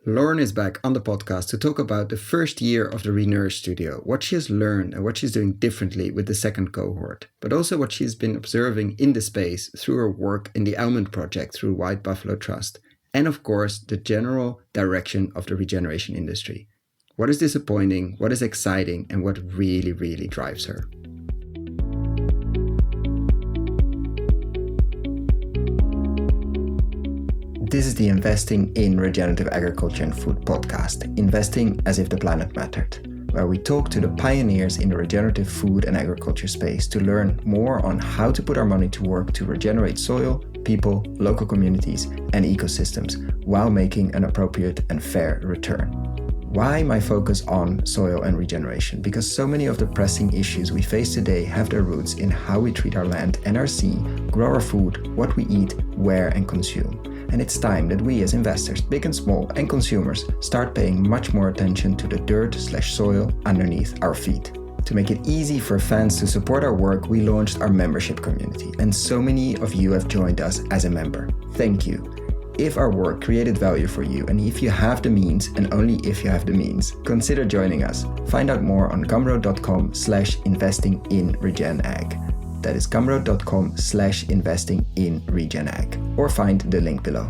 Lauren is back on the podcast to talk about the first year of the ReNourish Studio, what she has learned and what she's doing differently with the second cohort, but also what she's been observing in the space through her work in the Almond project through White Buffalo Trust, and of course, the general direction of the regeneration industry. What is disappointing, what is exciting, and what really, really drives her. This is the Investing in Regenerative Agriculture and Food podcast, Investing as if the planet mattered, where we talk to the pioneers in the regenerative food and agriculture space to learn more on how to put our money to work to regenerate soil, people, local communities, and ecosystems while making an appropriate and fair return. Why my focus on soil and regeneration? Because so many of the pressing issues we face today have their roots in how we treat our land and our sea, grow our food, what we eat, where and consume. And it's time that we as investors, big and small, and consumers start paying much more attention to the dirt/soil underneath our feet. To make it easy for fans to support our work, we launched our membership community, and so many of you have joined us as a member. Thank you. If our work created value for you, and if you have the means, and only if you have the means, consider joining us. Find out more on gumroad.com/investing in regenag. That is gumroad.com/investing in regenag, or find the link below.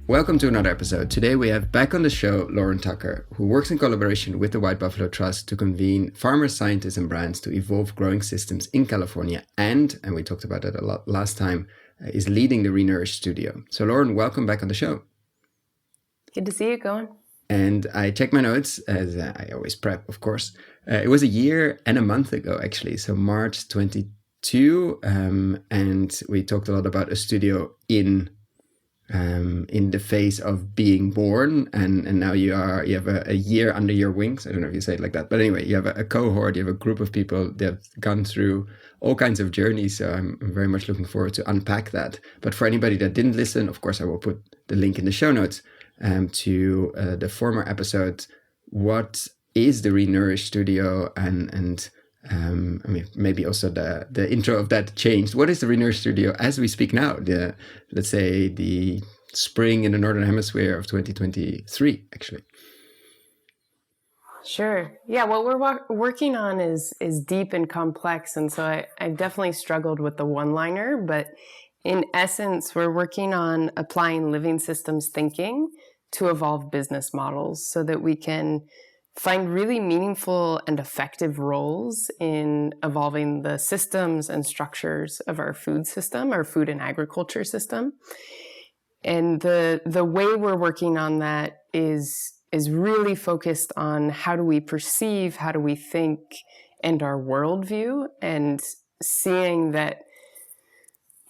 Welcome to another episode. Today we have back on the show Lauren Tucker, who works in collaboration with the White Buffalo Trust to convene farmers, scientists, and brands to evolve growing systems in California, and we talked about that a lot last time, is leading the ReNourish Studio. So Lauren, welcome back on the show. Good to see you, Koen. And I checked my notes, as I always prep, of course. It was a year and a month ago, actually, so March 22, and we talked a lot about a studio in the phase of being born, and now you have a year under your wings. I don't know if you say it like that, but anyway, you have a cohort, you have a group of people that have gone through all kinds of journeys, so I'm very much looking forward to unpack that. But for anybody that didn't listen, of course, I will put the link in the show notes to the former episode. What is the ReNourish Studio, and I mean, maybe also the intro of that changed. What is the ReNourish Studio as we speak now? Let's say the spring in the Northern Hemisphere of 2023, actually. Sure. Yeah, what we're working on is deep and complex, and so I definitely struggled with the one-liner, but in essence, we're working on applying living systems thinking to evolve business models so that we can find really meaningful and effective roles in evolving the systems and structures of our food system, our food and agriculture system. And the way we're working on that is really focused on how do we perceive, how do we think, and our worldview, and seeing that,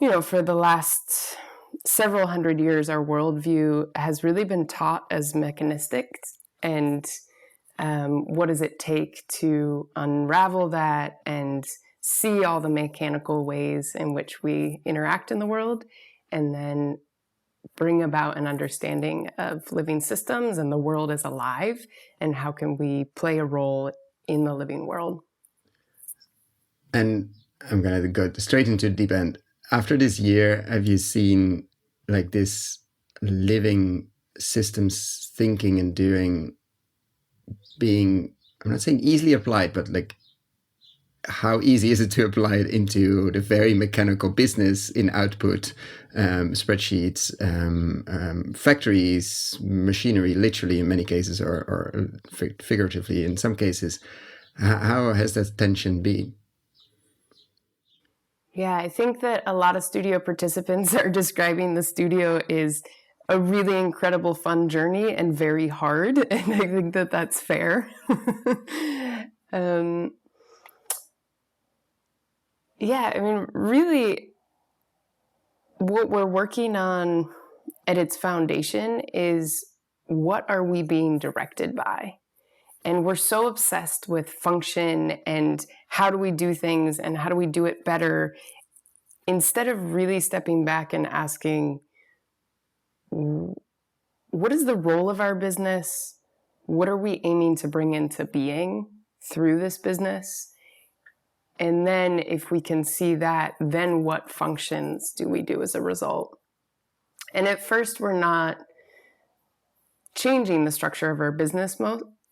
you know, for the last several hundred years, our worldview has really been taught as mechanistic. And what does it take to unravel that and see all the mechanical ways in which we interact in the world, and then bring about an understanding of living systems and the world is alive, and how can we play a role in the living world. And I'm going to go straight into the deep end. After this year, have you seen like this living systems thinking and doing being, I'm not saying easily applied, but like how easy is it to apply it into the very mechanical business in output, spreadsheets, factories, machinery, literally in many cases, or figuratively in some cases? How has that tension been? Yeah, I think that a lot of studio participants are describing the studio is a really incredible fun journey and very hard. And I think that that's fair. Yeah, I mean, really what we're working on at its foundation is what are we being directed by? And we're so obsessed with function and how do we do things and how do we do it better, instead of really stepping back and asking, what is the role of our business? What are we aiming to bring into being through this business? And then if we can see that, then what functions do we do as a result? And at first, we're not changing the structure of our business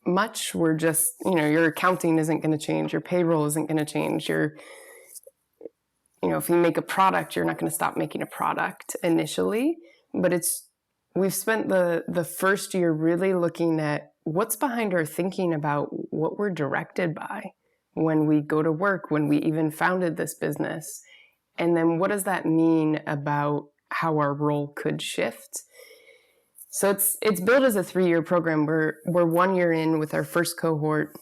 much. We're just, your accounting isn't going to change. Your payroll isn't going to change. If you make a product, you're not going to stop making a product initially. But we've spent the first year really looking at what's behind our thinking about what we're directed by when we go to work, when we even founded this business. And then what does that mean about how our role could shift? So it's built as a 3-year program. We're 1 year in with our first cohort.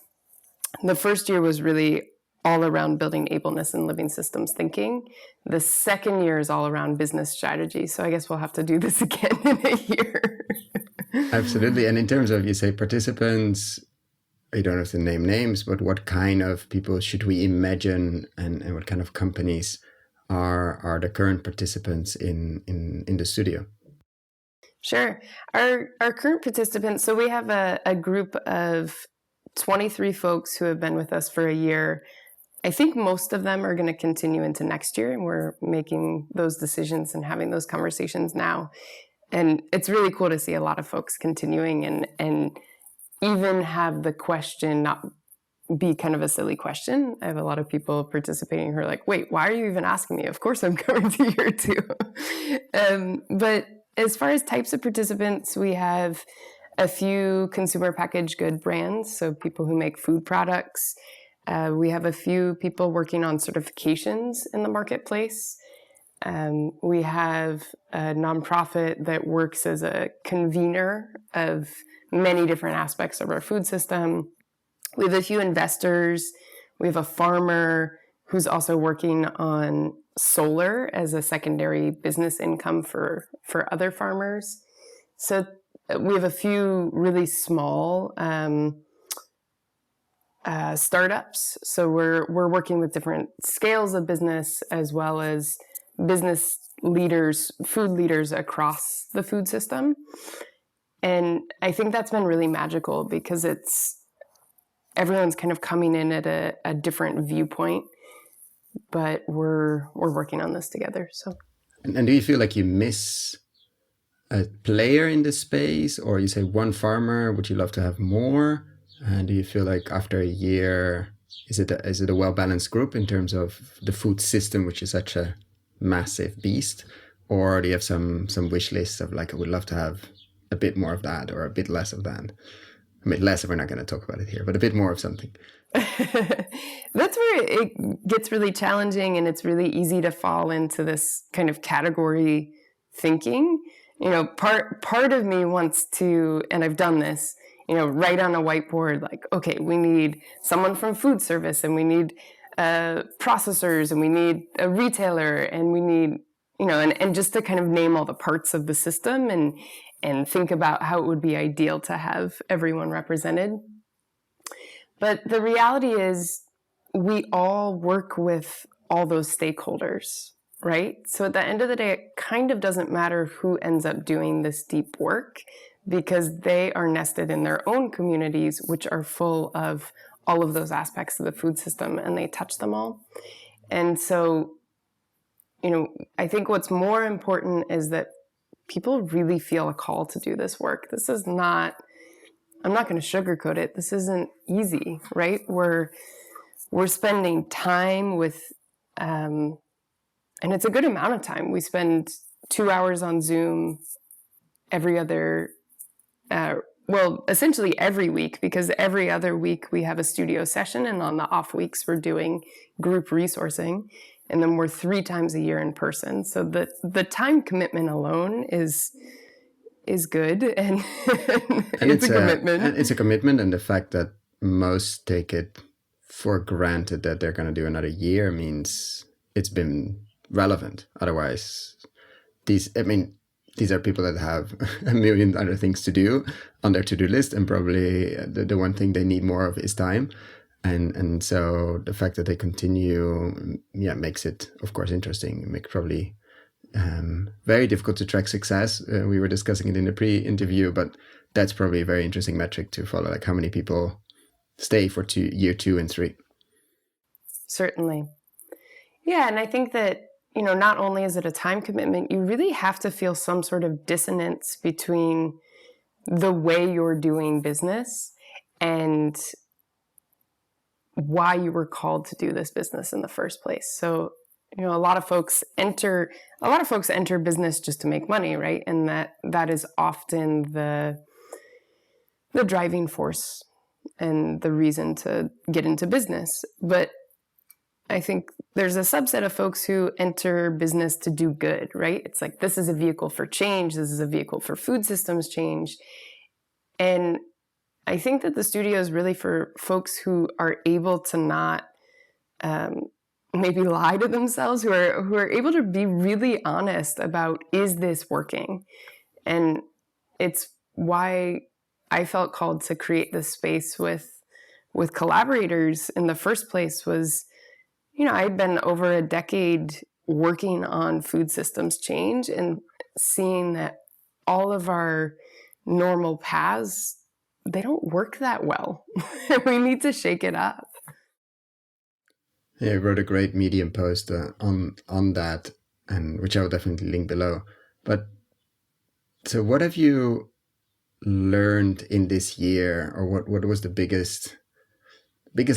The first year was really all around building ableness and living systems thinking. The second year is all around business strategy. So I guess we'll have to do this again in a year. Absolutely. And in terms of, you say, participants, you don't have to name names, but what kind of people should we imagine, and what kind of companies are the current participants in the studio? Sure. Our current participants, so we have a group of 23 folks who have been with us for a year. I think most of them are going to continue into next year, and we're making those decisions and having those conversations now. And it's really cool to see a lot of folks continuing and even have the question not be kind of a silly question. I have a lot of people participating who are like, wait, why are you even asking me? Of course I'm coming to year 2. But as far as types of participants, we have a few consumer packaged good brands, so people who make food products. We have a few people working on certifications in the marketplace. We have a nonprofit that works as a convener of many different aspects of our food system. We have a few investors. We have a farmer who's also working on solar as a secondary business income for other farmers. So we have a few really small startups. So we're working with different scales of business as well as business leaders, food leaders across the food system. And I think that's been really magical because everyone's kind of coming in at a different viewpoint, but we're working on this together. So, and do you feel like you miss a player in this space, or you say one farmer? Would you love to have more? And do you feel like after a year, is it a well-balanced group in terms of the food system, which is such a massive beast? Or do you have some wish lists of like, I would love to have a bit more of that or a bit less of that? I mean, less, we're not going to talk about it here, but a bit more of something. That's where it gets really challenging, and it's really easy to fall into this kind of category thinking. Part of me wants to, and I've done this, write on a whiteboard, like, okay, we need someone from food service, and we need processors, and we need a retailer, and we need, and just to kind of name all the parts of the system and think about how it would be ideal to have everyone represented. But the reality is we all work with all those stakeholders, right? So at the end of the day, it kind of doesn't matter who ends up doing this deep work because they are nested in their own communities, which are full of all of those aspects of the food system, and they touch them all. And so, I think what's more important is that people really feel a call to do this work. This is not, I'm not going to sugarcoat it. This isn't easy, right? We're spending time with, and it's a good amount of time. We spend 2 hours on Zoom every other, essentially every week, because every other week we have a studio session, and on the off weeks we're doing group resourcing, and then we're 3 times a year in person. So the time commitment alone is good, and it's a commitment. And it's a commitment, and the fact that most take it for granted that they're going to do another year means it's been relevant. Otherwise, these are people that have a million other things to do on their to-do list, and probably the one thing they need more of is time. And so the fact that they continue, makes it, of course, interesting. It makes probably very difficult to track success. We were discussing it in the pre-interview, but that's probably a very interesting metric to follow, like how many people stay for year 2 and 3. Certainly. Yeah, and I think that, not only is it a time commitment, you really have to feel some sort of dissonance between the way you're doing business and why you were called to do this business in the first place. So, a lot of folks enter business just to make money, right? And that is often the driving force and the reason to get into business. But I think there's a subset of folks who enter business to do good, right? It's like, this is a vehicle for change. This is a vehicle for food systems change. And I think that the studio is really for folks who are able to not maybe lie to themselves, who are able to be really honest about, is this working? And it's why I felt called to create this space with collaborators in the first place was, I'd been over a decade working on food systems change and seeing that all of our normal paths, they don't work that well. We need to shake it up. Yeah, I wrote a great Medium post on that, and which I will definitely link below. But so what have you learned in this year, or what was the biggest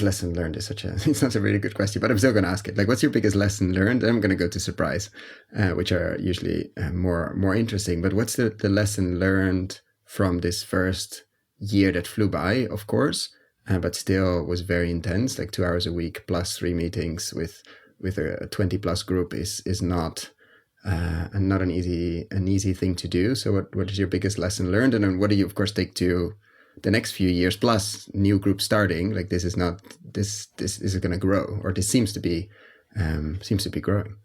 lesson learned? It's not a really good question, but I'm still going to ask it. Like, what's your biggest lesson learned? I'm going to go to surprise, which are usually more interesting. But what's the lesson learned from this first year that flew by, of course, but still was very intense, like 2 hours a week plus 3 meetings with a 20 plus group is not an easy thing to do. So what is your biggest lesson learned? And then what do you, of course, take to the next few years, plus new groups starting? Like, this is going to grow, or this seems to be growing.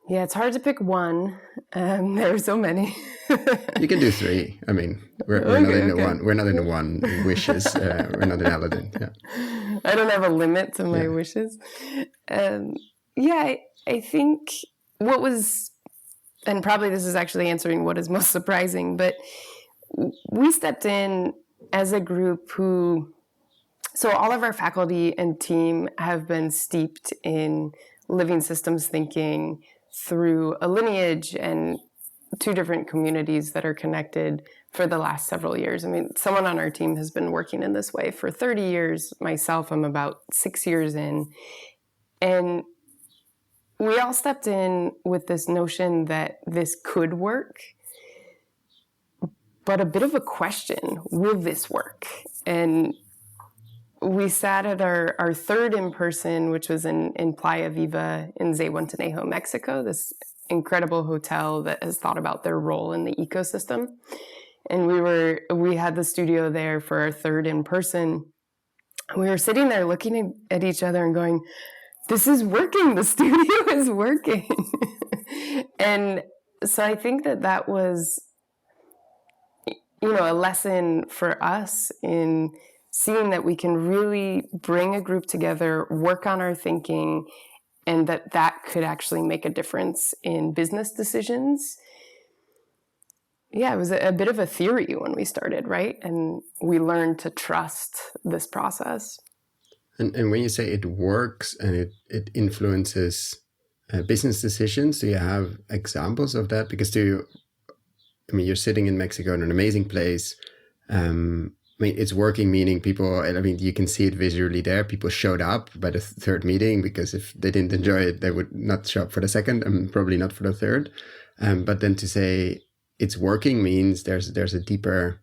Yeah, it's hard to pick one. There are so many. You can do 3. I mean, we're not into one. We're not into one wishes. We're not in Aladdin. Yeah. I don't have a limit to my wishes. I think what was, and probably this is actually answering what is most surprising, but we stepped in as a group so all of our faculty and team have been steeped in living systems thinking through a lineage and 2 different communities that are connected for the last several years. I mean, someone on our team has been working in this way for 30 years. Myself, I'm about 6 years in. And we all stepped in with this notion that this could work, but a bit of a question, will this work? And we sat at our third in-person, which was in Playa Viva in Zihuatanejo, Mexico, this incredible hotel that has thought about their role in the ecosystem. And we had the studio there for our third in-person. We were sitting there looking at each other and going, this is working, the studio is working. And so I think that was, a lesson for us in seeing that we can really bring a group together, work on our thinking, and that could actually make a difference in business decisions. Yeah, it was a bit of a theory when we started, right? And we learned to trust this process. And when you say it works and it influences business decisions, do you have examples of that? Because you're sitting in Mexico in an amazing place. It's working, meaning people, you can see it visually there. People showed up by the third meeting, because if they didn't enjoy it, they would not show up for the second, and probably not for the third. But then to say it's working means there's a deeper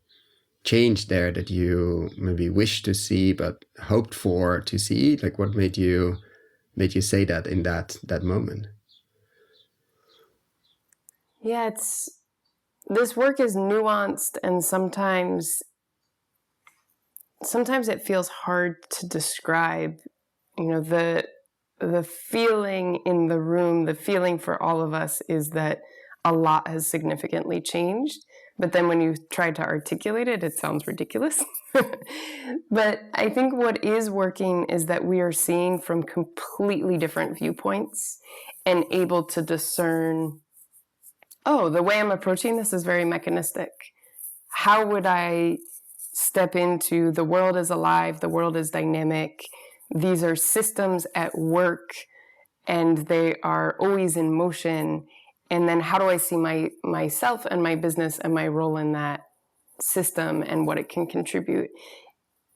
change there that you maybe wish to see but hoped for to see. Like, what made you say that in that moment? Yeah, this work is nuanced, and sometimes it feels hard to describe. The feeling in the room, the feeling for all of us is that a lot has significantly changed. But then when you try to articulate it, it sounds ridiculous. But I think what is working is that we are seeing from completely different viewpoints and able to discern, the way I'm approaching this is very mechanistic. How would I step into the world is alive, the world is dynamic, these are systems at work and they are always in motion. And then how do I see myself and my business and my role in that system and what it can contribute?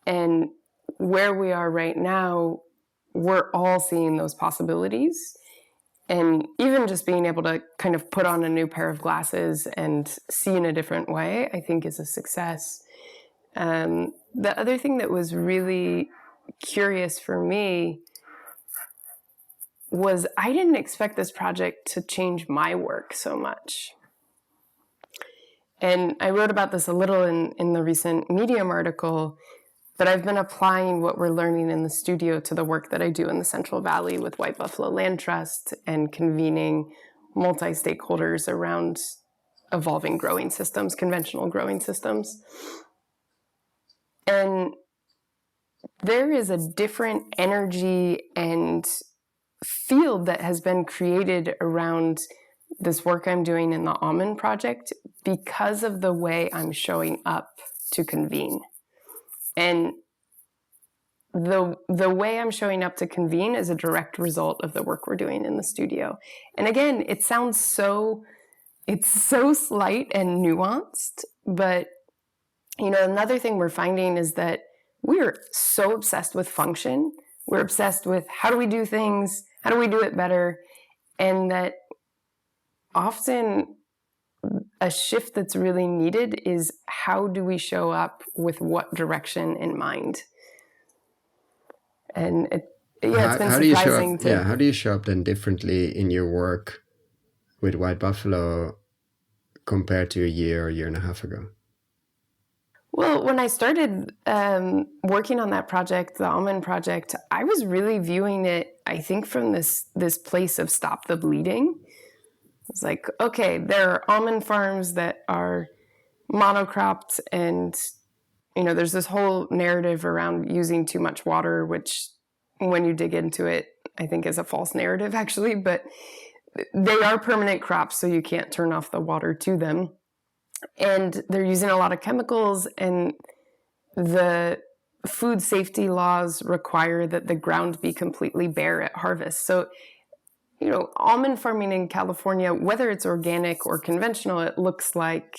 And where we are right now, we're all seeing those possibilities. And even just being able to kind of put on a new pair of glasses and see in a different way, I think is a success. The other thing that was really curious for me was I didn't expect this project to change my work so much. And I wrote about this a little in the recent Medium article, but I've been applying what we're learning in the studio to the work that I do in the Central Valley with White Buffalo Land Trust and convening multi-stakeholders around evolving growing systems, conventional growing systems. And there is a different energy and field that has been created around this work I'm doing in the Almond Project because of the way I'm showing up to convene. And the way I'm showing up to convene is a direct result of the work we're doing in the studio. And again, it sounds it's so slight and nuanced, but another thing we're finding is that we're so obsessed with function. We're obsessed with how do we do things? How do we do it better? And that often a shift that's really needed is how do we show up with what direction in mind? And it's been surprising how do you show up then differently in your work with White Buffalo compared to a year and a half ago? Well, when I started working on that project, the Almond Project, I was really viewing it, I think, from this place of stop the bleeding. It's like, okay, there are almond farms that are monocropped, and there's this whole narrative around using too much water, which when you dig into it, I think is a false narrative, actually, but they are permanent crops, so you can't turn off the water to them. And they're using a lot of chemicals, and the food safety laws require that the ground be completely bare at harvest. So, almond farming in California, whether it's organic or conventional, it looks like,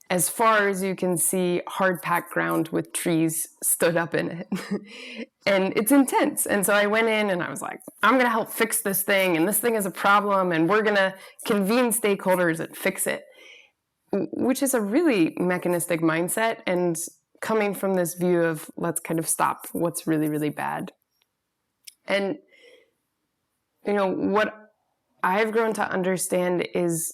as far as you can see, hard-packed ground with trees stood up in it. And it's intense. And so I went in and I was like, I'm going to help fix this thing, and this thing is a problem, and we're going to convene stakeholders and fix it, which is a really mechanistic mindset and coming from this view of let's kind of stop what's really, really bad. And, what I've grown to understand is,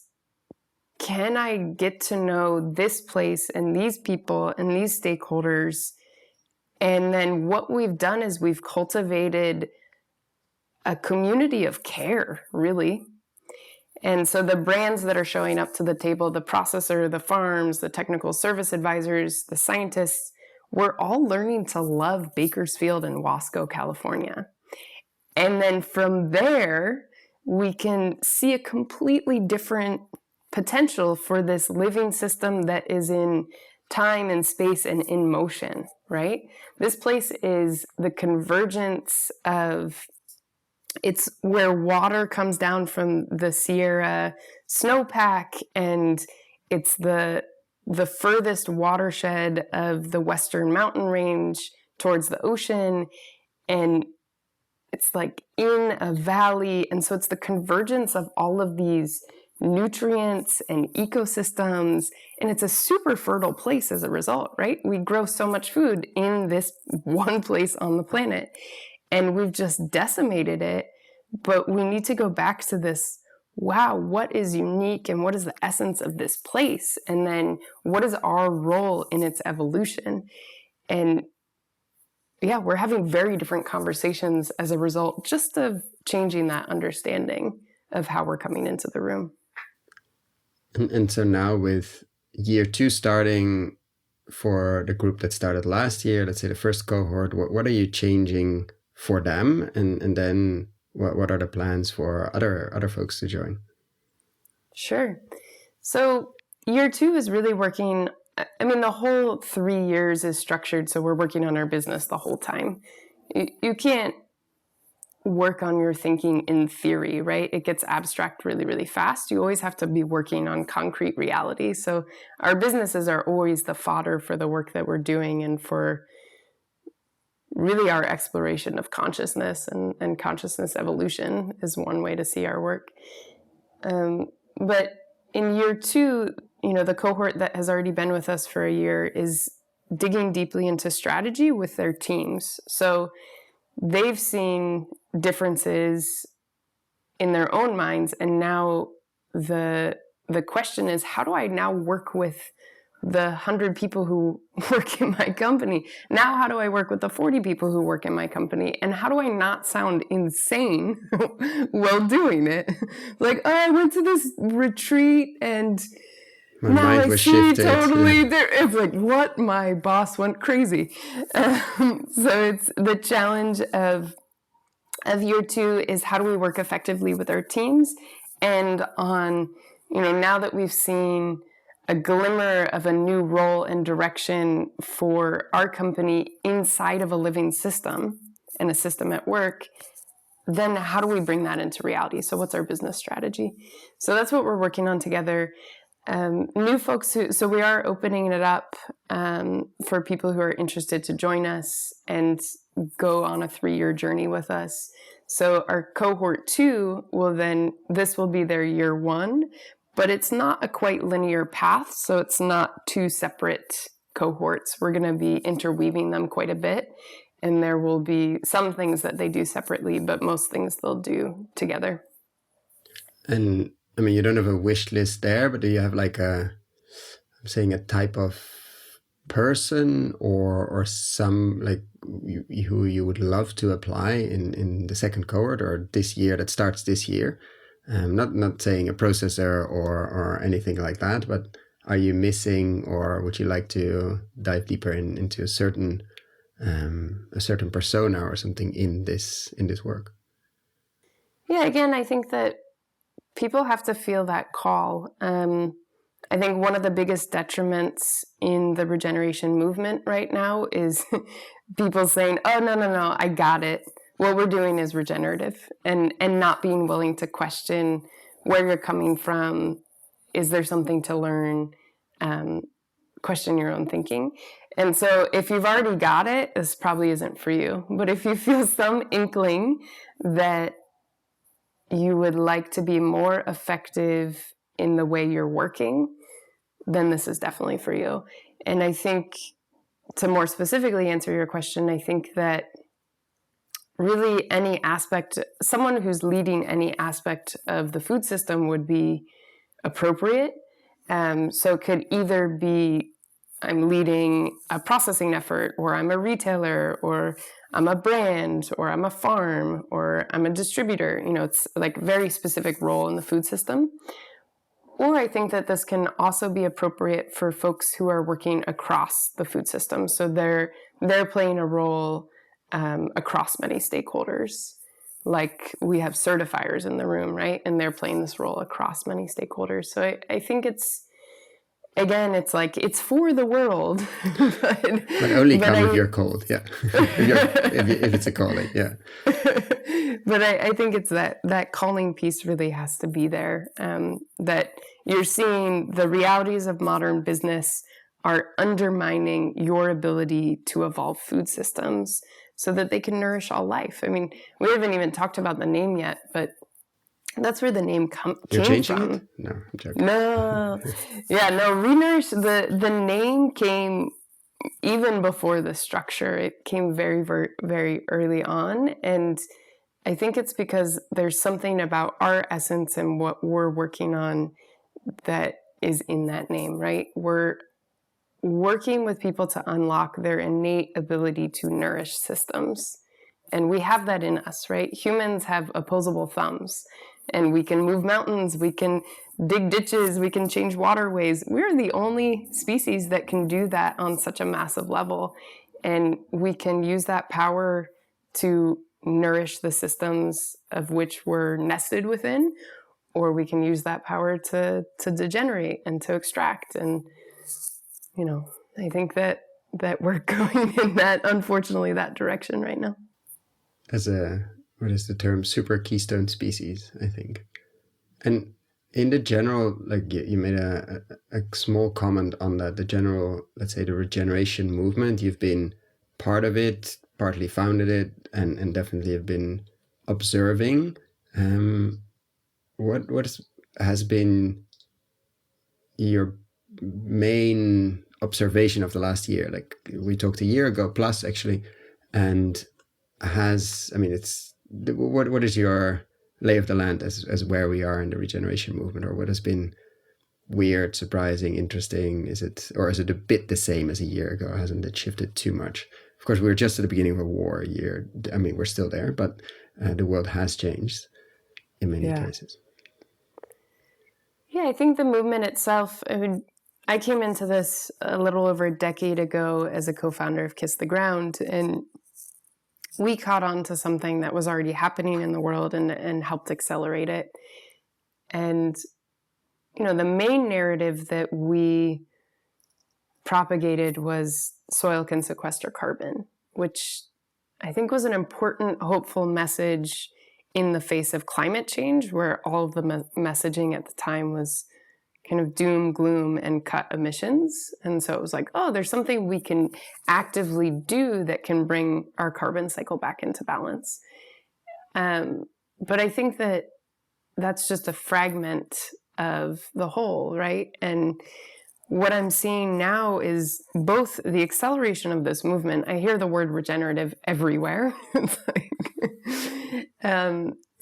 can I get to know this place and these people and these stakeholders? And then what we've done is we've cultivated a community of care, really. And so the brands that are showing up to the table, the processor, the farms, the technical service advisors, the scientists, we're all learning to love Bakersfield and Wasco, California. And then from there, we can see a completely different potential for this living system that is in time and space and in motion, right? This place is the convergence of, it's where water comes down from the Sierra snowpack, and it's the furthest watershed of the Western mountain range towards the ocean, and it's like in a valley. And so it's the convergence of all of these nutrients and ecosystems, and it's a super fertile place as a result, right? We grow so much food in this one place on the planet, and we've just decimated it. But we need to go back to this, wow, what is unique and what is the essence of this place? And then what is our role in its evolution? And yeah, we're having very different conversations as a result just of changing that understanding of how we're coming into the room. And so now with year 2 starting for the group that started last year, let's say the first cohort, what are you changing for them? And then what are the plans for other folks to join? Sure. So year 2 is really working, the whole 3 years is structured so we're working on our business the whole time. you can't work on your thinking in theory, right? It gets abstract really, really fast. You always have to be working on concrete reality. So our businesses are always the fodder for the work that we're doing and for really our exploration of consciousness and consciousness evolution is one way to see our work. But in year 2, the cohort that has already been with us for a year is digging deeply into strategy with their teams. So they've seen differences in their own minds, and now the question is, how do I now work with the 100 people who work in my company? Now how do I work with the 40 people who work in my company? And how do I not sound insane while doing it? Like, oh, I went to this retreat and My now mind I was see shifted. totally there. It's like, what? My boss went crazy. So it's the challenge of year 2 is how do we work effectively with our teams, and on, now that we've seen a glimmer of a new role and direction for our company inside of a living system and a system at work, then how do we bring that into reality? So what's our business strategy? So that's what we're working on together. New folks so we are opening it up for people who are interested to join us and go on a 3-year journey with us. So our cohort 2 this will be their year 1, but it's not a quite linear path. So it's not 2 separate cohorts. We're going to be interweaving them quite a bit. And there will be some things that they do separately, but most things they'll do together. And I mean, you don't have a wish list there, but do you have like a type of person or some like who you would love to apply in the second cohort or this year that starts this year? Not saying a processor or anything like that, but are you missing, or would you like to dive deeper into a certain persona or something in this work? Yeah, again, I think that people have to feel that call. I think one of the biggest detriments in the regeneration movement right now is people saying, oh, no, I got it. What we're doing is regenerative, and not being willing to question where you're coming from. Is there something to learn? Question your own thinking. And so if you've already got it, this probably isn't for you. But if you feel some inkling that you would like to be more effective in the way you're working, then this is definitely for you. And I think, to more specifically answer your question, I think that really any aspect, someone who's leading any aspect of the food system would be appropriate. So it could either be I'm leading a processing effort, or I'm a retailer, or I'm a brand, or I'm a farm, or I'm a distributor. It's like very specific role in the food system. Or I think that this can also be appropriate for folks who are working across the food system. So they're playing a role across many stakeholders. Like we have certifiers in the room, right? And they're playing this role across many stakeholders. So I think it's like it's for the world, but only come if you're called, yeah. if it's a calling, yeah. But I think it's that calling piece really has to be there. That you're seeing the realities of modern business are undermining your ability to evolve food systems so that they can nourish all life. I mean, we haven't even talked about the name yet, but that's where the name came from. It? No, I'm joking. No. Yeah, no, ReNourish, the name came even before the structure. It came very, very, very early on. And I think it's because there's something about our essence and what we're working on that is in that name, right? We're working with people to unlock their innate ability to nourish systems. And we have that in us, right? Humans have opposable thumbs. And we can move mountains, we can dig ditches, we can change waterways. We're the only species that can do that on such a massive level. And we can use that power to nourish the systems of which we're nested within, or we can use that power to degenerate and to extract. And, I think that we're going in unfortunately, that direction right now. as a, what is the term, super keystone species, I think. And in the general, like you made a small comment on that, the general, let's say the regeneration movement, you've been part of it, partly founded it, and definitely have been observing. What has been your main observation of the last year? Like we talked a year ago plus actually, and what is your lay of the land as where we are in the regeneration movement, or what has been weird, surprising, interesting? Is it a bit the same as a year ago? Hasn't it shifted too much? Of course, we were just at the beginning of a war a year. I mean, we're still there, but the world has changed in many cases. Yeah, I think the movement itself, I mean, I came into this a little over a decade ago as a co-founder of Kiss the Ground, and we caught on to something that was already happening in the world and helped accelerate it. And, you know, the main narrative that we propagated was soil can sequester carbon, which I think was an important, hopeful message in the face of climate change, where all of the messaging at the time was kind of doom, gloom, and cut emissions. And so it was like, oh, there's something we can actively do that can bring our carbon cycle back into balance. But I think that that's just a fragment of the whole, right? And what I'm seeing now is both the acceleration of this movement. I hear the word regenerative everywhere. It's like,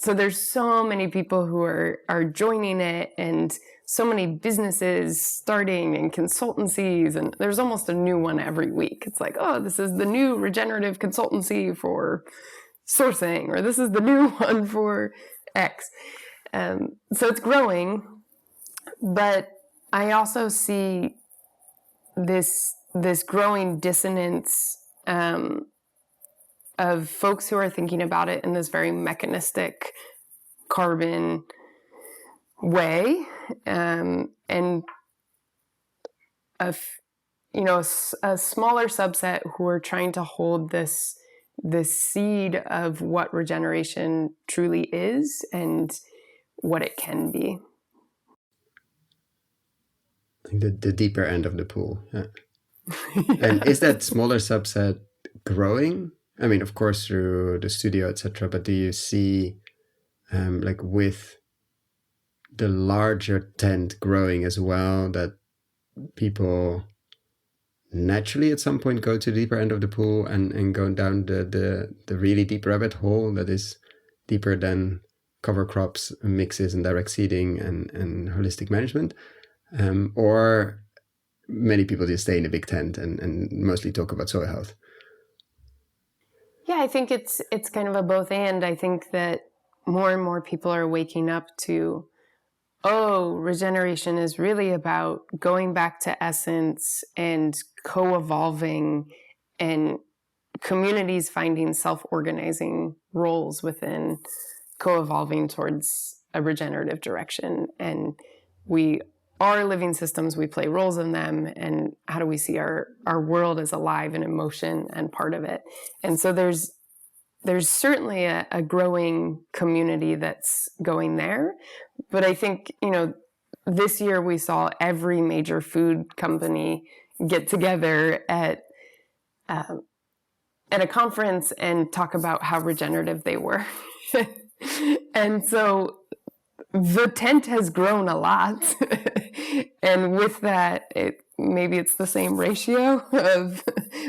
so there's so many people who are joining it, and so many businesses starting and consultancies, and there's almost a new one every week. It's like, oh, this is the new regenerative consultancy for sourcing, or this is the new one for X. So it's growing, but I also see this growing dissonance of folks who are thinking about it in this very mechanistic carbon way, and a smaller subset who are trying to hold this seed of what regeneration truly is and what it can be. The deeper end of the pool. Yeah. And is that smaller subset growing? I mean, of course, through the studio, etc. But do you see, like with the larger tent growing as well, that people naturally at some point go to the deeper end of the pool and go down the really deep rabbit hole that is deeper than cover crops, mixes, and direct seeding and holistic management? Or many people just stay in a big tent and mostly talk about soil health? Yeah, I think it's kind of a both and. I think that more and more people are waking up to, oh, regeneration is really about going back to essence and co-evolving, and communities finding self-organizing roles within co-evolving towards a regenerative direction. And we are living systems, we play roles in them, and how do we see our world as alive and in motion and part of it? And so there's certainly a growing community that's going there. But I think, you know, this year we saw every major food company get together at a conference and talk about how regenerative they were. And so the tent has grown a lot. And with that, maybe it's the same ratio of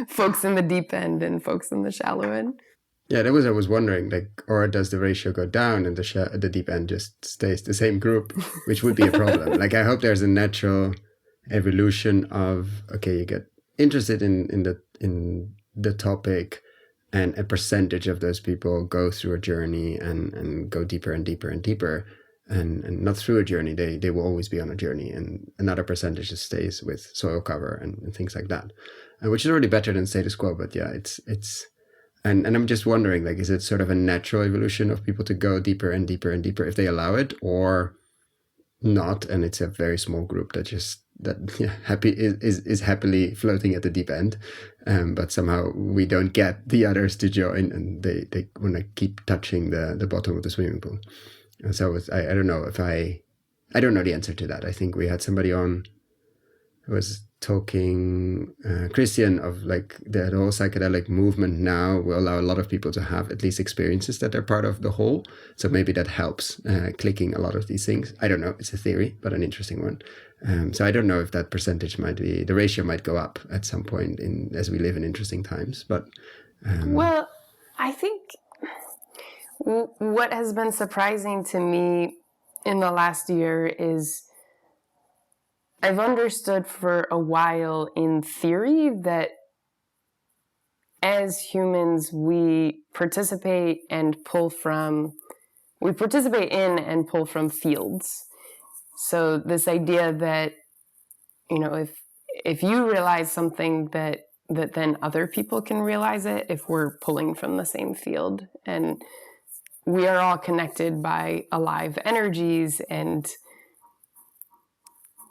folks in the deep end and folks in the shallow end. Yeah, I was wondering, like, or does the ratio go down and the deep end just stays the same group, which would be a problem. Like, I hope there's a natural evolution of, okay, you get interested in the topic, and a percentage of those people go through a journey and go deeper and deeper and deeper. And not through a journey, they will always be on a journey, and another percentage just stays with soil cover and things like that, which is already better than status quo. But yeah, it's and I'm just wondering, like, is it sort of a natural evolution of people to go deeper and deeper and deeper if they allow it, or not? And it's a very small group that just happy is happily floating at the deep end, but somehow we don't get the others to join, and they want to keep touching the bottom of the swimming pool. And so I don't know if I don't know the answer to that. I think we had somebody on who was talking, Christian, of like the whole psychedelic movement now will allow a lot of people to have at least experiences that they're part of the whole. So maybe that helps clicking a lot of these things. I don't know. It's a theory, but an interesting one. So I don't know if that percentage the ratio might go up at some point as we live in interesting times. But well, I think what has been surprising to me in the last year is I've understood for a while in theory that as humans, we participate in and pull from fields. So this idea that, if you realize something that then other people can realize it if we're pulling from the same field. And we are all connected by alive energies, and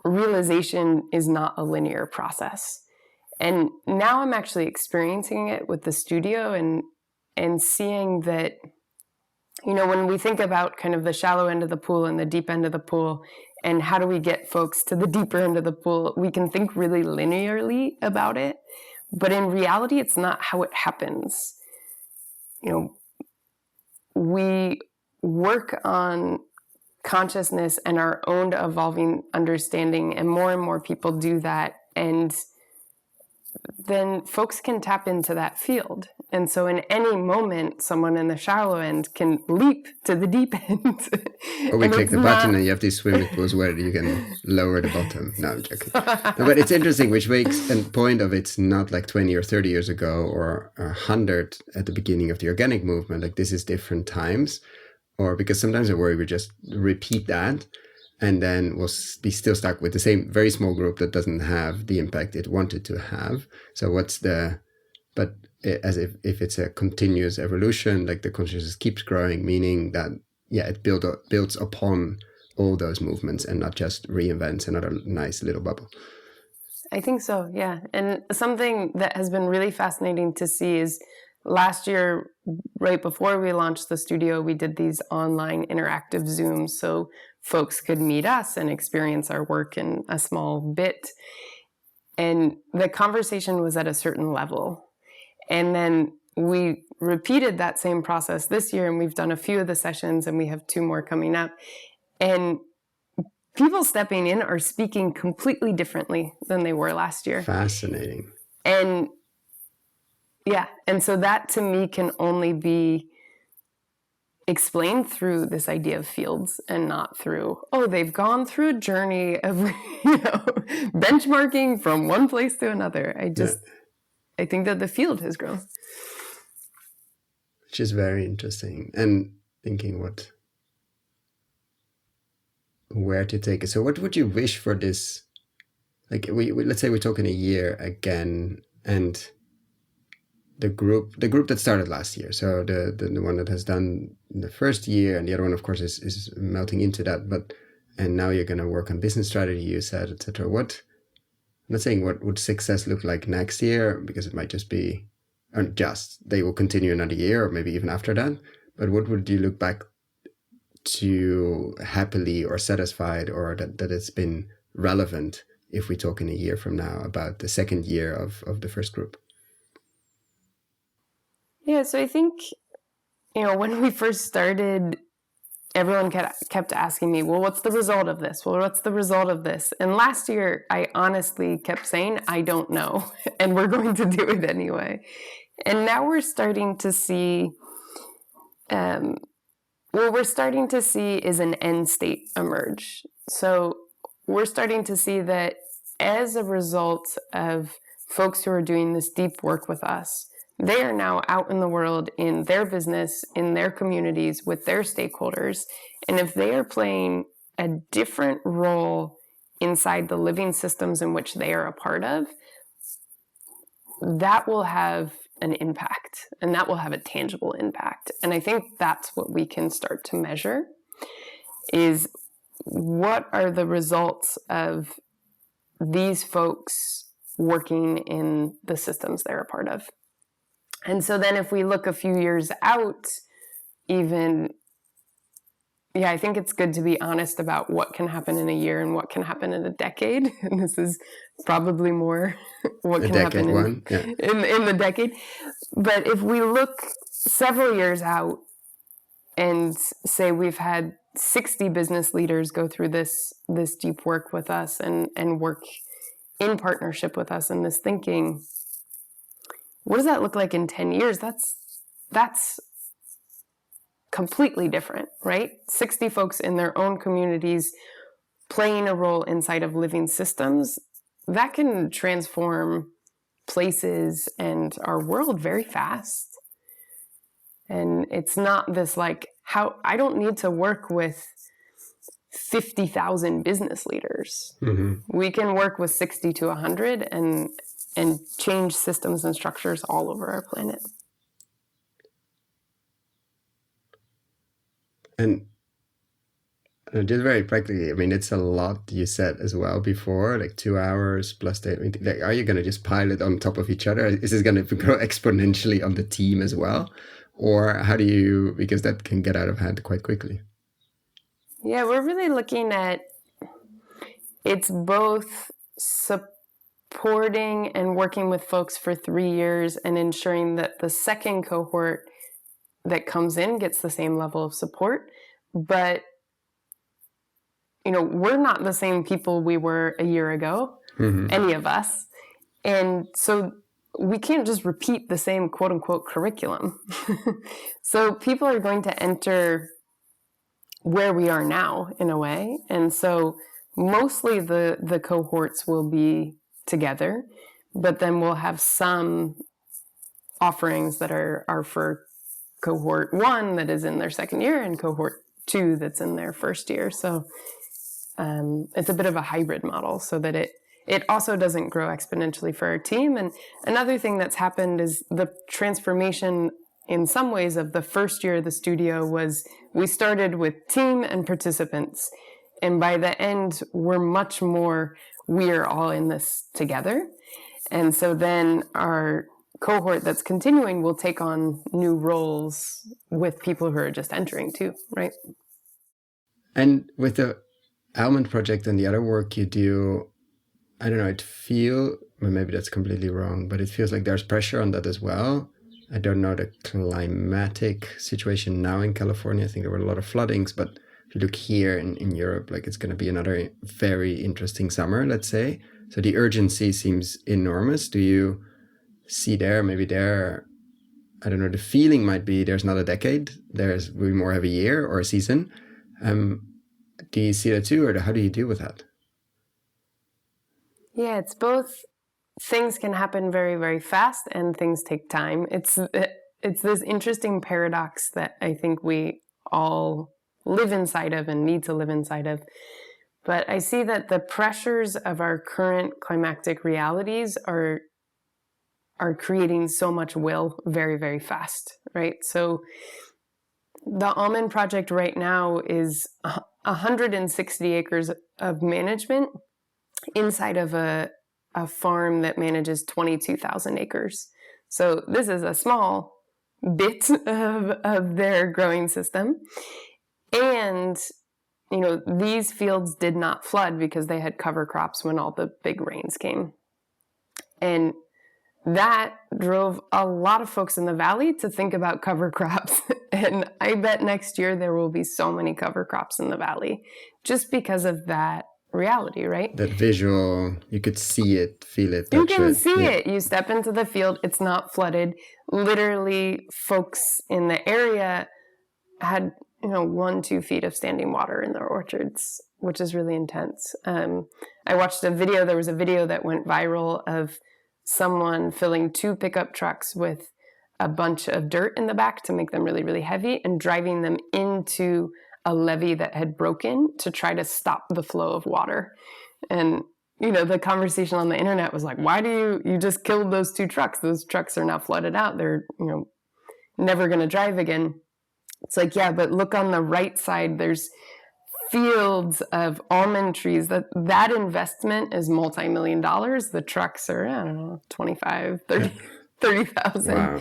realization is not a linear process. And now I'm actually experiencing it with the studio and seeing that, when we think about kind of the shallow end of the pool and the deep end of the pool, and how do we get folks to the deeper end of the pool, we can think really linearly about it. But in reality, it's not how it happens. We work on consciousness and our own evolving understanding, and more people do that, and then folks can tap into that field. And so in any moment, someone in the shallow end can leap to the deep end. Or we click the button and you have these swimming pools where you can lower the bottom. No, I'm joking. No, but it's interesting, which makes a point of it's not like 20 or 30 years ago or 100 at the beginning of the organic movement. Like this is different times. Or because sometimes I worry we just repeat that and then we'll be still stuck with the same very small group that doesn't have the impact it wanted to have. So but as if it's a continuous evolution, like the consciousness keeps growing, meaning that, it builds upon all those movements and not just reinvents another nice little bubble. I think so, yeah. And something that has been really fascinating to see is last year, right before we launched the studio, we did these online interactive Zooms so folks could meet us and experience our work in a small bit. And the conversation was at a certain level. And then we repeated that same process this year, and we've done a few of the sessions, and we have 2 more coming up. And people stepping in are speaking completely differently than they were last year. Fascinating. And so that to me can only be explained through this idea of fields and not through, they've gone through a journey of, benchmarking from one place to another. I think that the field has grown. Which is very interesting. And thinking where to take it. So what would you wish for this? Like let's say we talk in a year again, and the group that started last year. So the one that has done the first year, and the other one, of course, is melting into that. And now you're going to work on business strategy, you said, etc. I'm not saying what would success look like next year, because it might just be, they will continue another year or maybe even after that. But what would you look back to happily or satisfied, or that it's been relevant if we talk in a year from now about the second year of the first group? Yeah, so I think, when we first started, everyone kept asking me, well, what's the result of this? Well, what's the result of this? And last year, I honestly kept saying, I don't know, and we're going to do it anyway. And now we're starting to see, what we're starting to see is an end state emerge. So we're starting to see that as a result of folks who are doing this deep work with us, they are now out in the world, in their business, in their communities, with their stakeholders. And if they are playing a different role inside the living systems in which they are a part of, that will have an impact, and that will have a tangible impact. And I think that's what we can start to measure, is what are the results of these folks working in the systems they're a part of. And so then if we look a few years out, even, I think it's good to be honest about what can happen in a year and what can happen in a decade. And this is probably more what can happen in the decade. But if we look several years out and say we've had 60 business leaders go through this deep work with us and work in partnership with us in this thinking, what does that look like in 10 years? That's completely different, right? 60 folks in their own communities playing a role inside of living systems, that can transform places and our world very fast. And it's not this I don't need to work with 50,000 business leaders. Mm-hmm. We can work with 60 to 100 and change systems and structures all over our planet. And just very practically, I mean, it's a lot you said as well before, like 2 hours plus the, are you going to just pile it on top of each other? Is this going to grow exponentially on the team as well? Or how do you, because that can get out of hand quite quickly. Yeah, we're really looking at, it's both supporting and working with folks for 3 years and ensuring that the second cohort that comes in gets the same level of support. But, we're not the same people we were a year ago, mm-hmm. any of us. And so we can't just repeat the same quote unquote curriculum. So people are going to enter where we are now in a way. And so mostly the cohorts will be together, but then we'll have some offerings that are for cohort 1 that is in their second year and cohort 2 that's in their first year. So it's a bit of a hybrid model so that it also doesn't grow exponentially for our team. And another thing that's happened is the transformation in some ways of the first year of the studio was we started with team and participants. And by the end, we're much more, we're all in this together. And so then our cohort that's continuing will take on new roles with people who are just entering too, right? And with the Almond project and the other work you do, I don't know, maybe that's completely wrong, but it feels like there's pressure on that as well. I don't know the climatic situation now in California. I think there were a lot of floodings, but if you look here in Europe, like it's going to be another very interesting summer, let's say. So the urgency seems enormous. Do you see maybe I don't know, the feeling might be there's not a decade, we more have a year or a season. Do you see that too, or how do you deal with that? Yeah, it's both. Things can happen very, very fast and things take time. It's this interesting paradox that I think we all live inside of and need to live inside of. But I see that the pressures of our current climactic realities are creating so much will very, very fast, right? So the Almond project right now is 160 acres of management inside of a farm that manages 22,000 acres. So this is a small bit of their growing system. And, these fields did not flood because they had cover crops when all the big rains came. And that drove a lot of folks in the valley to think about cover crops. And I bet next year there will be so many cover crops in the valley just because of that reality, right? That visual, you could see it, feel it, you can see it. You step into the field, it's not flooded. Literally, folks in the area had 1-2 feet of standing water in their orchards, which is really intense. I watched there was a video that went viral of someone filling 2 pickup trucks with a bunch of dirt in the back to make them really, really heavy and driving them into a levee that had broken to try to stop the flow of water. And, the conversation on the internet was like, why do you just killed those 2 trucks? Those trucks are now flooded out. They're, never going to drive again. It's like, yeah, but look on the right side, there's fields of almond trees. That investment is multi-million dollars. The trucks are, I don't know, 25, 30,000. Wow.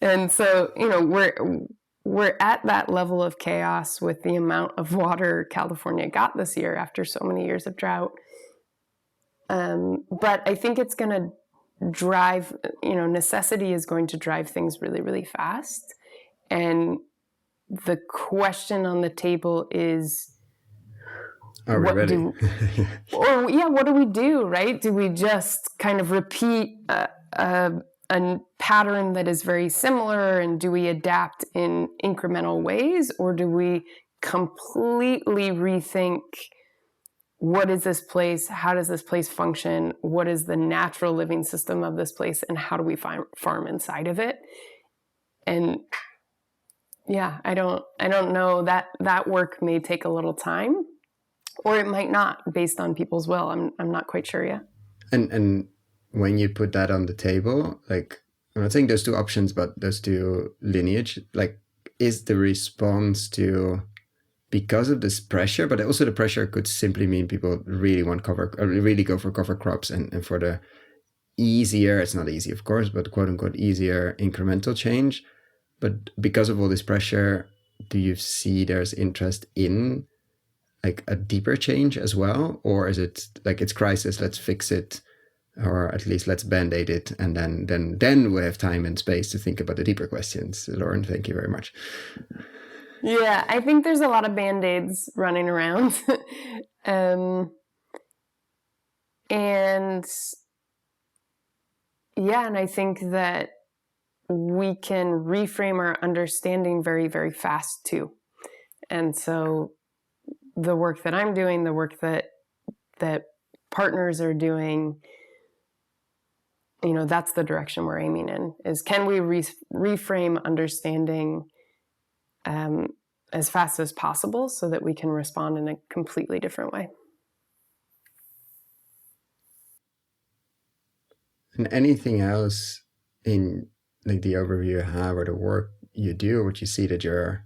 And so, we're at that level of chaos with the amount of water California got this year after so many years of drought. But I think it's going to drive, necessity is going to drive things really, really fast. And the question on the table is, Are we ready? What do we do, right? Do we just kind of repeat a pattern that is very similar, and do we adapt in incremental ways, or do we completely rethink what is this place, how does this place function, what is the natural living system of this place, and how do we farm inside of it? And yeah, I don't know, that work may take a little time, or it might not, based on people's will. I'm not quite sure yet. And when you put that on the table, like, I'm not saying those two options, but those two lineage, like, is the response to, because of this pressure, but also the pressure could simply mean people really really go for cover crops and for the easier, it's not easy, of course, but quote unquote easier incremental change. But because of all this pressure, do you see there's interest in like a deeper change as well? Or is it like, it's crisis, let's fix it, or at least let's band-aid it, and then we have time and space to think about the deeper questions? Lauren, thank you very much. Yeah, I think there's a lot of band-aids running around. And I think that we can reframe our understanding very, very fast too. And so the work that I'm doing, the work that partners are doing, that's the direction we're aiming in, is can we reframe understanding as fast as possible so that we can respond in a completely different way. And anything else in like the overview you have, or the work you do, or what you see that you're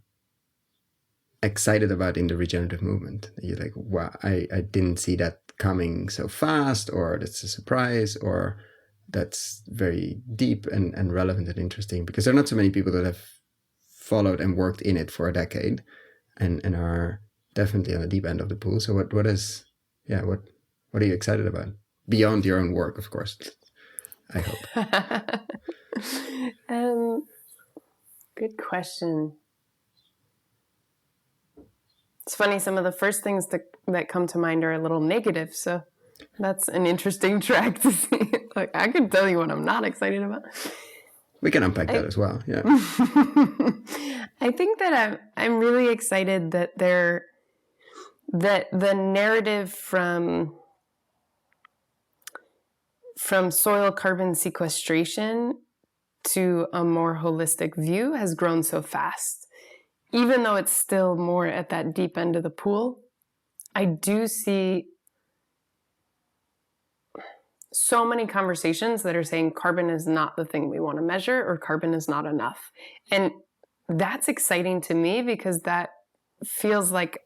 excited about in the regenerative movement? You're like, wow, I didn't see that coming so fast, or that's a surprise, or that's very deep and relevant and interesting, because there are not so many people that have followed and worked in it for a decade and are definitely on the deep end of the pool. So what are you excited about beyond your own work, of course, I hope? Good question. It's funny, some of the first things that come to mind are a little negative, so that's an interesting track to see. Like, I can tell you what I'm not excited about. We can unpack that as well. Yeah. I think that I'm really excited that the narrative from soil carbon sequestration to a more holistic view has grown so fast. Even though it's still more at that deep end of the pool, I do see so many conversations that are saying carbon is not the thing we want to measure, or carbon is not enough. And that's exciting to me, because that feels like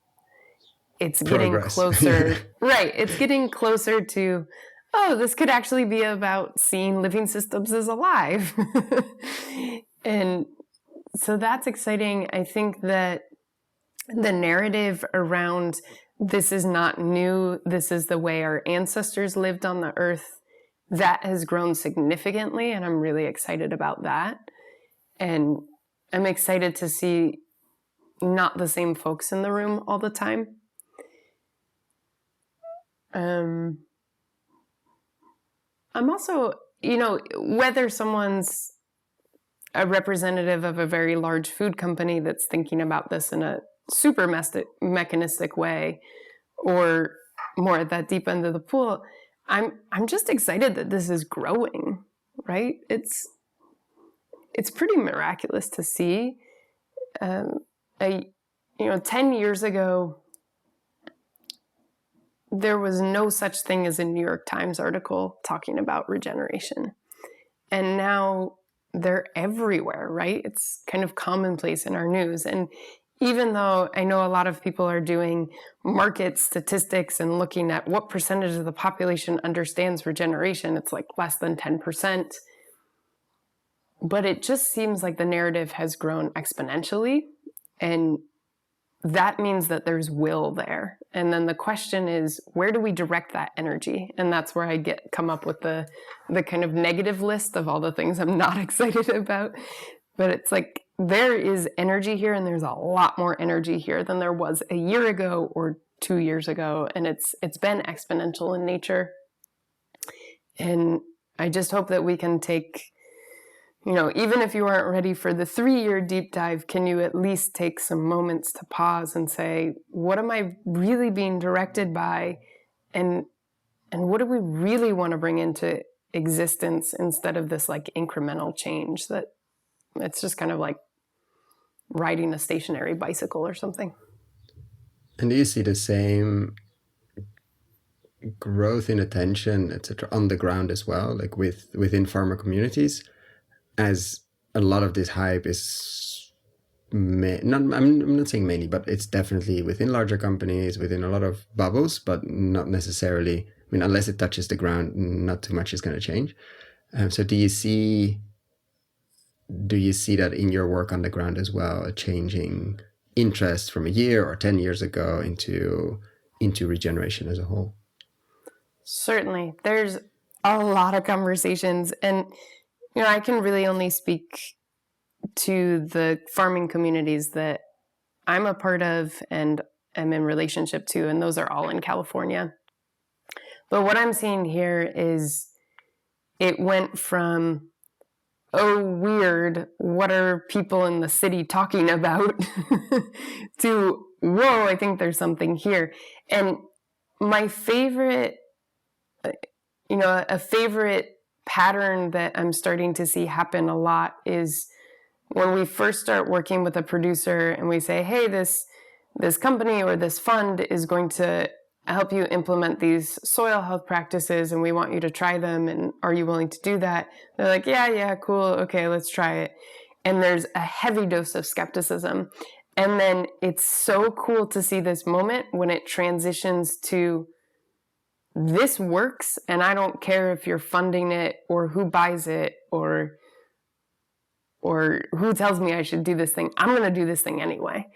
it's getting closer. Right. It's getting closer to, this could actually be about seeing living systems as alive. And so that's exciting. I think that the narrative around this is not new, this is the way our ancestors lived on the earth, that has grown significantly, and I'm really excited about that. And I'm excited to see not the same folks in the room all the time. I'm also, whether someone's a representative of a very large food company that's thinking about this in a super mechanistic way, or more at that deep end of the pool, I'm just excited that this is growing, right? It's pretty miraculous to see. 10 years ago, there was no such thing as a New York Times article talking about regeneration. And now they're everywhere, right? It's kind of commonplace in our news. And even though I know a lot of people are doing market statistics and looking at what percentage of the population understands regeneration, it's like less than 10%. But it just seems like the narrative has grown exponentially, and that means that there's will there. And then the question is, where do we direct that energy? And that's where I come up with the kind of negative list of all the things I'm not excited about. But it's like, there is energy here, and there's a lot more energy here than there was a year ago or 2 years ago. And it's been exponential in nature. And I just hope that we can take, even if you aren't ready for the 3-year deep dive, can you at least take some moments to pause and say, what am I really being directed by? And what do we really want to bring into existence, instead of this like incremental change that it's just kind of like riding a stationary bicycle or something. And do you see the same growth in attention, etc., on the ground as well, like within farmer communities, as a lot of this hype is I'm not saying mainly, but it's definitely within larger companies, within a lot of bubbles, but not necessarily, unless it touches the ground, not too much is going to change. So do you see that in your work on the ground as well, a changing interest from a year or 10 years ago into regeneration as a whole? Certainly. There's a lot of conversations, and I can really only speak to the farming communities that I'm a part of and am in relationship to, and those are all in California. But what I'm seeing here is it went from, oh, weird, what are people in the city talking about, to, whoa, I think there's something here. And my favorite, a favorite pattern that I'm starting to see happen a lot is when we first start working with a producer and we say, hey, this company or this fund is going to help you implement these soil health practices, and we want you to try them, and are you willing to do that? They're like, yeah, cool, okay, let's try it. And there's a heavy dose of skepticism. And then it's so cool to see this moment when it transitions to, this works, and I don't care if you're funding it or who buys it or who tells me I should do this thing. I'm going to do this thing anyway.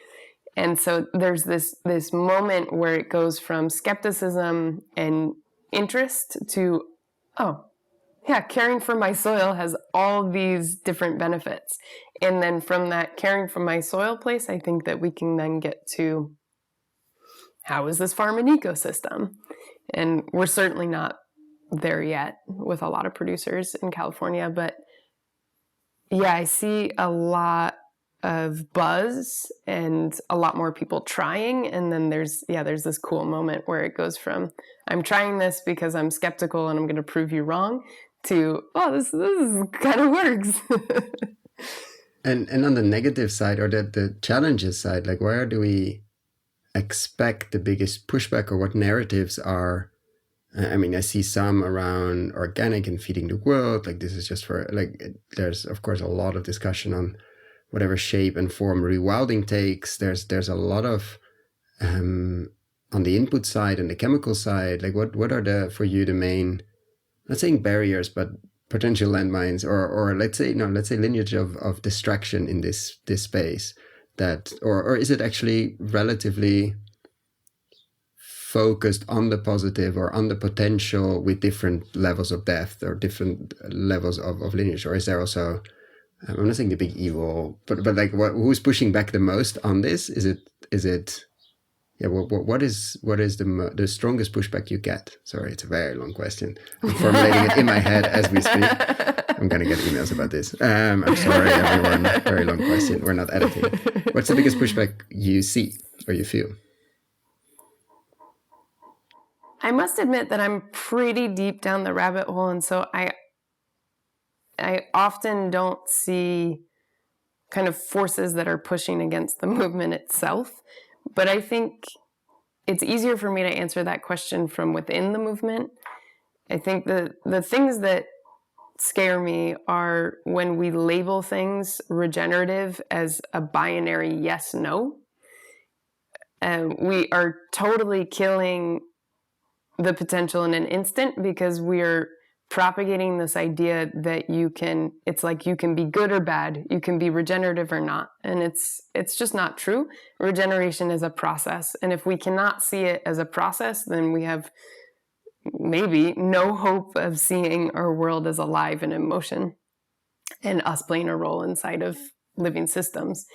And so there's this moment where it goes from skepticism and interest to, oh, yeah, caring for my soil has all these different benefits. And then from that caring for my soil place, I think that we can then get to, how is this farm an ecosystem? And we're certainly not there yet with a lot of producers in California. But yeah, I see a lot of buzz and a lot more people trying. And then there's this cool moment where it goes from, I'm trying this because I'm skeptical and I'm going to prove you wrong, to, oh, this kind of works. And on the negative side, or the challenges side, like where do we expect the biggest pushback, or what narratives are? I see some around organic and feeding the world, like this is just for, like, there's of course a lot of discussion on whatever shape and form rewilding takes. There's a lot of on the input side and the chemical side, like what are for you the main, not saying barriers, but potential landmines, or let's say lineage of distraction in this space, that or is it actually relatively focused on the positive or on the potential with different levels of depth or different levels of lineage? Or is there also, I'm not saying the big evil, but like who's pushing back the most on this? Is it what is the strongest pushback you get? Sorry, it's a very long question. I'm formulating it in my head as we speak. I'm gonna get emails about this. I'm sorry, everyone. Very long question. We're not editing. What's the biggest pushback you see or you feel? I must admit that I'm pretty deep down the rabbit hole, and so I often don't see kind of forces that are pushing against the movement itself. But I think it's easier for me to answer that question from within the movement. I think the things that scare me are when we label things regenerative as a binary yes-no. we are totally killing the potential in an instant because we are propagating this idea that it's like you can be good or bad, you can be regenerative or not. And it's just not true. Regeneration is a process. And if we cannot see it as a process, then we have maybe no hope of seeing our world as alive and in motion and us playing a role inside of living systems.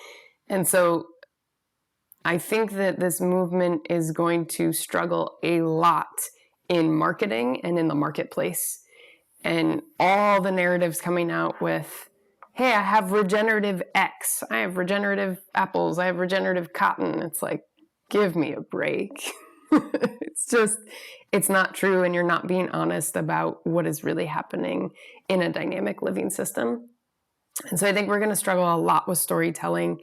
And so I think that this movement is going to struggle a lot in marketing and in the marketplace. And all the narratives coming out with, hey, I have regenerative X, I have regenerative apples, I have regenerative cotton. It's like, give me a break. It's not true. And you're not being honest about what is really happening in a dynamic living system. And so I think we're going to struggle a lot with storytelling.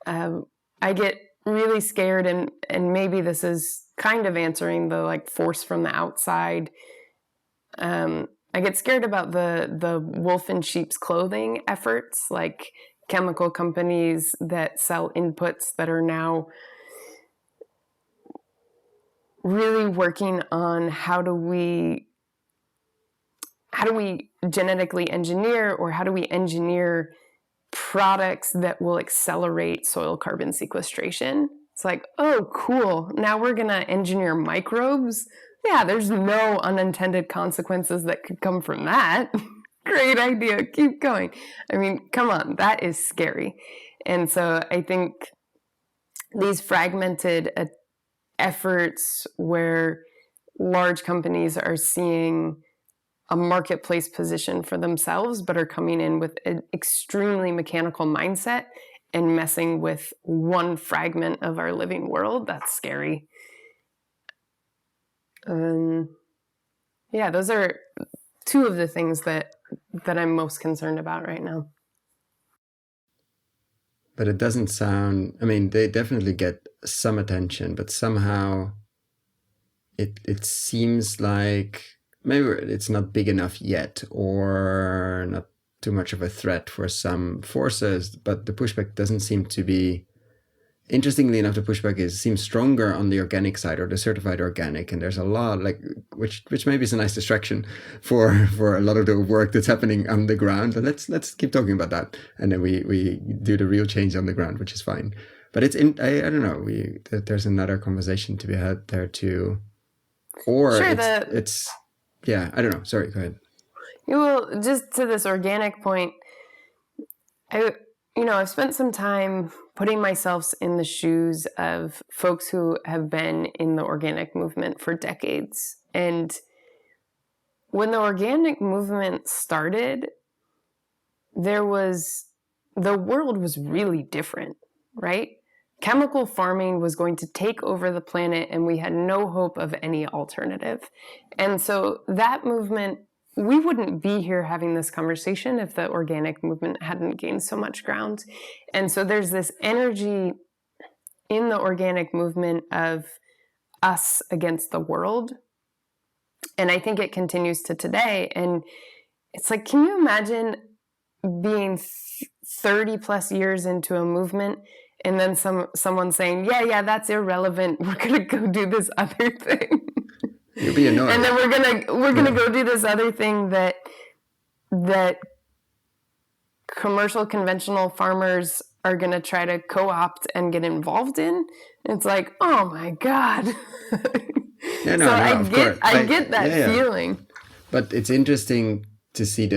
I get really scared, and maybe this is kind of answering the like force from the outside. I get scared about the wolf in sheep's clothing efforts, like chemical companies that sell inputs that are now really working on how do we genetically engineer, or how do we engineer products that will accelerate soil carbon sequestration. It's like, oh, cool. Now we're going to engineer microbes. Yeah, there's no unintended consequences that could come from that. Great idea. Keep going. I mean, come on, that is scary. And so I think these fragmented efforts where large companies are seeing a marketplace position for themselves, but are coming in with an extremely mechanical mindset and messing with one fragment of our living world, that's scary. Yeah, those are two of the things that I'm most concerned about right now. But it doesn't sound, I mean, they definitely get some attention, but somehow it seems like maybe it's not big enough yet, or not too much of a threat for some forces, but the pushback doesn't seem to be, interestingly enough, the pushback seems stronger on the organic side, or the certified organic, and there's a lot, like, which maybe is a nice distraction for a lot of the work that's happening on the ground. And let's keep talking about that, and then we do the real change on the ground, which is fine. But it's I don't know, there's another conversation to be had there too, or sure, it's yeah, I don't know. Sorry, go ahead. Well, just to this organic point, I've spent some time putting myself in the shoes of folks who have been in the organic movement for decades. And when the organic movement started, the world was really different, right? Chemical farming was going to take over the planet, and we had no hope of any alternative. And so that movement, we wouldn't be here having this conversation if the organic movement hadn't gained so much ground. And so there's this energy in the organic movement of us against the world. And I think it continues to today. And it's like, can you imagine being 30 plus years into a movement, and then someone saying, yeah, that's irrelevant, we're going to go do this other thing. You'll be annoyed. And then we're gonna go do this other thing that commercial conventional farmers are gonna try to co-opt and get involved in. It's like, oh my God. I get that feeling. But it's interesting to see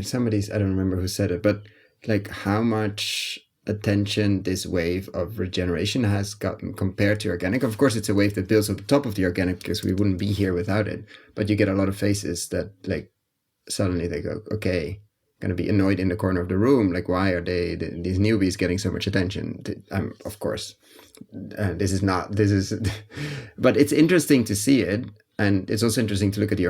somebody's, I don't remember who said it, but like how much attention this wave of regeneration has gotten compared to organic. Of course, it's a wave that builds on the top of the organic, because we wouldn't be here without it. But you get a lot of faces that like suddenly they go, okay, going to be annoyed in the corner of the room. Like, why are these newbies getting so much attention? Of course, this is, but it's interesting to see it. And it's also interesting to look at the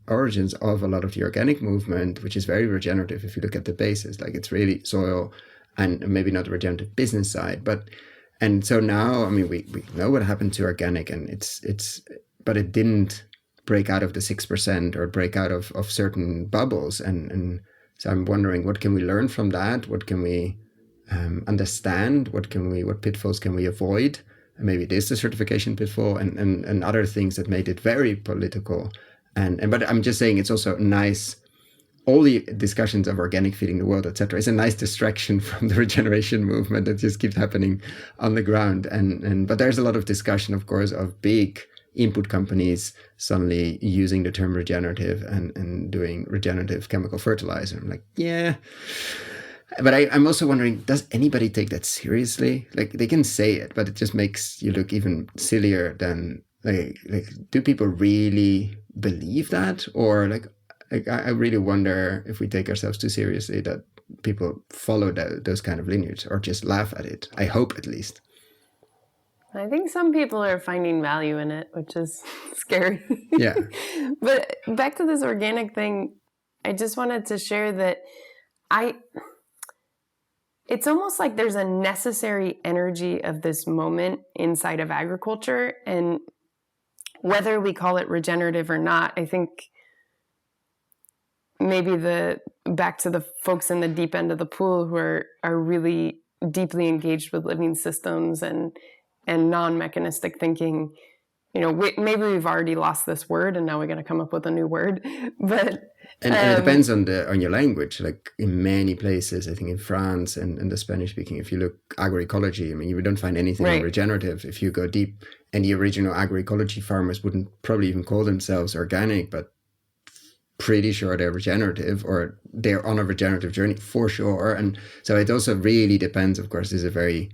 origins of a lot of the organic movement, which is very regenerative. If you look at the basis, like it's really soil, and maybe not the regenerative business side, and so now, I mean, we know what happened to organic, and but it didn't break out of the 6% or break out of certain bubbles, and so I'm wondering, what can we learn from that? What can we understand what pitfalls can we avoid. And maybe it is the certification pitfall and other things that made it very political. But I'm just saying it's also nice. All the discussions of organic feeding the world, etc., is a nice distraction from the regeneration movement that just keeps happening on the ground. But there's a lot of discussion, of course, of big input companies suddenly using the term regenerative and doing regenerative chemical fertilizer. I'm like, yeah. But I'm also wondering, does anybody take that seriously? Like, they can say it, but it just makes you look even sillier than like do people really believe that? Or like I really wonder if we take ourselves too seriously that people follow those kind of lineage or just laugh at it. I hope, at least. I think some people are finding value in it, which is scary. Yeah. But back to this organic thing, I just wanted to share that it's almost like there's a necessary energy of this moment inside of agriculture. And whether we call it regenerative or not, I think maybe back to the folks in the deep end of the pool who are really deeply engaged with living systems and non-mechanistic thinking, maybe we've already lost this word and now we're going to come up with a new word. But and it depends on your language. Like in many places, I think in France and the Spanish speaking, if you look agroecology, I mean, you don't find anything regenerative if you go deep. And the original agroecology farmers wouldn't probably even call themselves organic, but pretty sure they're regenerative, or they're on a regenerative journey for sure. And so it also really depends. Of course, this is a very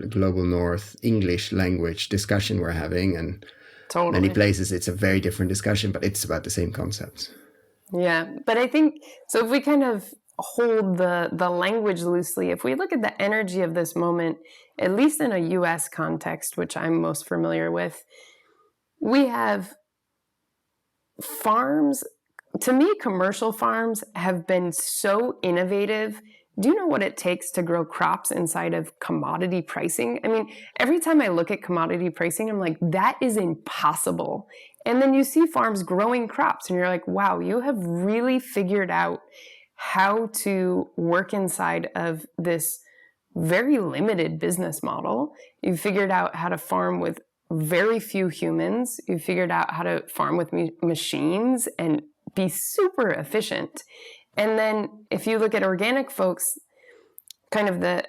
global north English language discussion we're having, and totally. Many places it's a very different discussion, but it's about the same concepts. Yeah, but I think so if we kind of hold the language loosely, if we look at the energy of this moment, at least in a US context, which I'm most familiar with, we have farms. To me, commercial farms have been so innovative. Do you know what it takes to grow crops inside of commodity pricing? I mean, every time I look at commodity pricing, I'm like, that is impossible. And then you see farms growing crops and you're like, wow, you have really figured out how to work inside of this very limited business model. You figured out how to farm with very few humans. You figured out how to farm with machines and be super efficient. And then if you look at organic folks, kind of the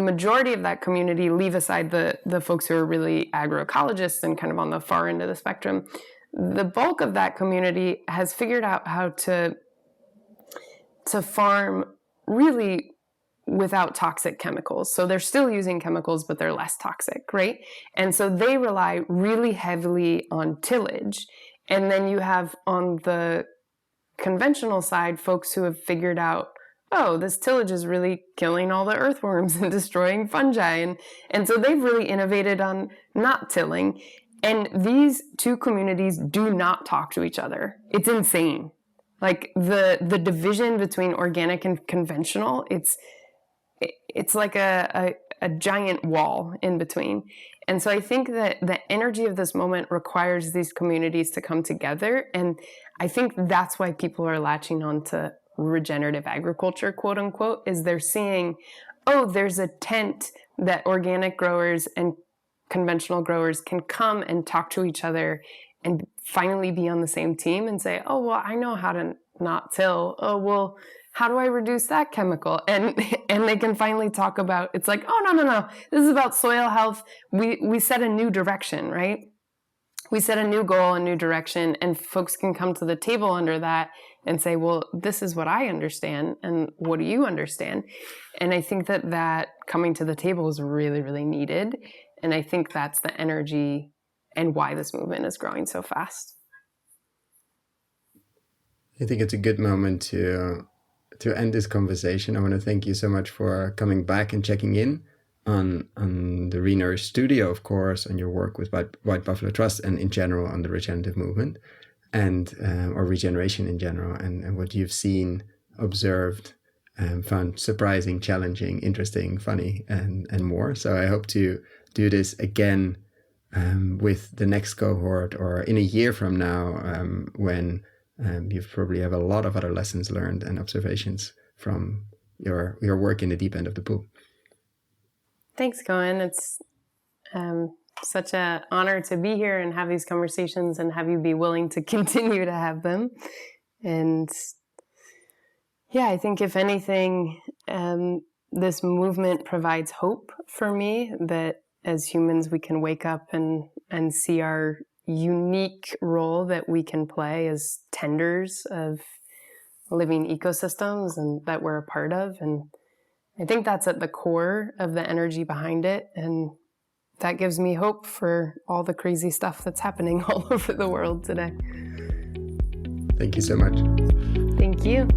majority of that community, leave aside the folks who are really agroecologists and kind of on the far end of the spectrum, the bulk of that community has figured out how to farm really without toxic chemicals. So they're still using chemicals, but they're less toxic, right? And so they rely really heavily on tillage. And then you have on the conventional side, folks who have figured out, oh, this tillage is really killing all the earthworms and destroying fungi. And so they've really innovated on not tilling. And these two communities do not talk to each other. It's insane. Like the division between organic and conventional, it's like a giant wall in between. And so I think that the energy of this moment requires these communities to come together. And I think that's why people are latching on to regenerative agriculture, quote unquote, is they're seeing, oh, there's a tent that organic growers and conventional growers can come and talk to each other and finally be on the same team and say, oh, well, I know how to not till. Oh, well, how do I reduce that chemical? And they can finally talk about, it's like, oh, no. This is about soil health. We set a new direction, right? We set a new goal, a new direction, and folks can come to the table under that and say, well, this is what I understand, and what do you understand? And I think that coming to the table is really, really needed. And I think that's the energy and why this movement is growing so fast. I think it's a good moment to end this conversation. I want to thank you so much for coming back and checking in on the ReNourish Studio, of course, on your work with White Buffalo Trust and in general on the regenerative movement and or regeneration in general, and what you've seen, observed, found surprising, challenging, interesting, funny, and more. So I hope to do this again with the next cohort or in a year from now when you probably have a lot of other lessons learned and observations from your work in the deep end of the pool. Thanks, Koen. It's such an honor to be here and have these conversations and have you be willing to continue to have them. And yeah, I think if anything, this movement provides hope for me that as humans we can wake up and see our unique role that we can play as tenders of living ecosystems and that we're a part of. And I think that's at the core of the energy behind it. And that gives me hope for all the crazy stuff that's happening all over the world today. Thank you so much. Thank you.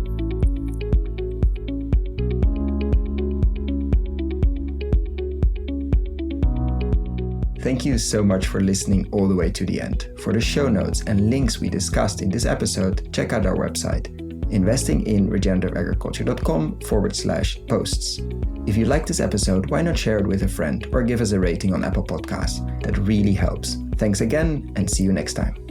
Thank you so much for listening all the way to the end. For the show notes and links we discussed in this episode, check out our website, investinginregenerativeagriculture.com/posts. If you like this episode, why not share it with a friend or give us a rating on Apple Podcasts? That really helps. Thanks again, and see you next time.